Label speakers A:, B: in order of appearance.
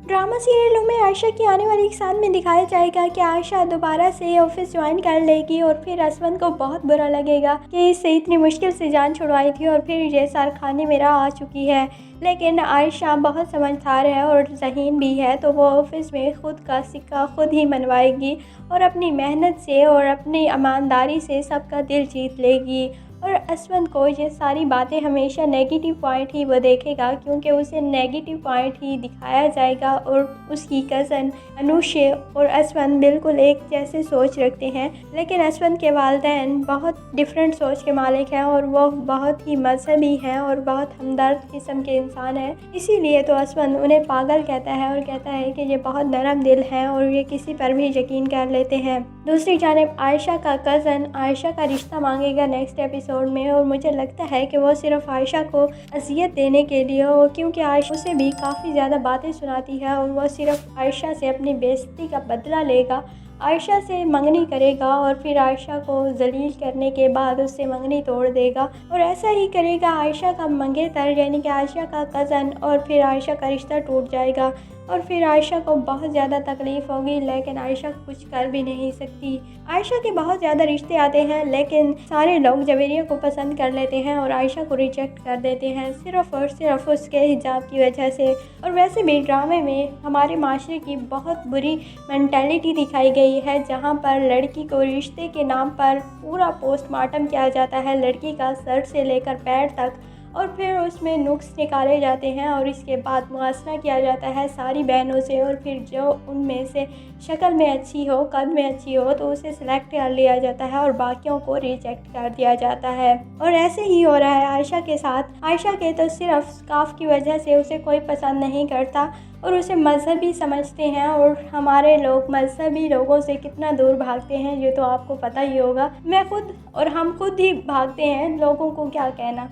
A: Drama सीरियलों में आयशा की आने वाली एक साल में दिखाया जाएगा कि आयशा दोबारा से ऑफिस ज्वाइन कर लेगी और फिर असवंत को बहुत बुरा लगेगा कि इससे इतनी मुश्किल से जान छुड़वाई थी और फिर ये सार खाने में आ चुकी है। लेकिन आयशा बहुत समझदार है और ज़हीन भी है, तो वो ऑफिस में खुद का सिक्का खुद ही मनवाएगी और अपनी मेहनत से और अपनी ईमानदारी से सबका दिल जीत लेगी। और असवंत को ये सारी बातें हमेशा नेगेटिव पॉइंट ही वो देखेगा, क्योंकि उसे नेगेटिव पॉइंट ही दिखाया जाएगा। और उसकी कज़न अनुष्य और असवंत बिल्कुल एक जैसे सोच रखते हैं, लेकिन असवंत के वालिदैन बहुत डिफरेंट सोच के मालिक हैं और वो बहुत ही मजहबी हैं और बहुत हमदर्द किस्म के इंसान हैं। इसीलिए तो असवंत उन्हें पागल कहता है और कहता है कि ये बहुत नरम दिल हैं और ये किसी पर भी यकीन कर लेते हैं। दूसरी जानिब आयशा का कज़न आयशा का रिश्ता मांगेगा नेक्स्ट एपिसोड में, और मुझे लगता है कि वो सिर्फ आयशा को अजियत देने के लिए हो, क्योंकि आयशा उसे भी काफ़ी ज़्यादा बातें सुनाती है और वो सिर्फ आयशा से अपनी बेइज्जती का बदला लेगा, आयशा से मंगनी करेगा और फिर आयशा को जलील करने के बाद उससे मंगनी तोड़ देगा। और ऐसा ही करेगा आयशा का मंगेतर यानी कि आयशा का कज़न, और फिर आयशा का रिश्ता टूट जाएगा और फिर आयशा को बहुत ज़्यादा तकलीफ़ होगी, लेकिन आयशा कुछ कर भी नहीं सकती। आयशा के बहुत ज़्यादा रिश्ते आते हैं, लेकिन सारे लोग जवेरिया को पसंद कर लेते हैं और आयशा को रिजेक्ट कर देते हैं सिर्फ़ और सिर्फ उसके हिजाब की वजह से। और वैसे भी ड्रामे में हमारे माशरे की बहुत बुरी मेंटालिटी दिखाई गई है, जहाँ पर लड़की को रिश्ते के नाम पर पूरा पोस्टमार्टम किया जाता है, लड़की का सर से लेकर पैर तक, और फिर उसमें नुक्स निकाले जाते हैं और इसके बाद मुआसरा किया जाता है सारी बहनों से, और फिर जो उनमें से शक्ल में अच्छी हो, कद में अच्छी हो, तो उसे सेलेक्ट कर लिया जाता है और बाकियों को रिजेक्ट कर दिया जाता है। और ऐसे ही हो रहा है आयशा के साथ। आयशा के तो सिर्फ स्कार्फ की वजह से उसे कोई पसंद नहीं करता और उसे मजहबी समझते हैं, और हमारे लोग मजहबी लोगों से कितना दूर भागते हैं ये तो आपको पता ही होगा। मैं खुद और हम खुद ही भागते हैं, लोगों को क्या कहना।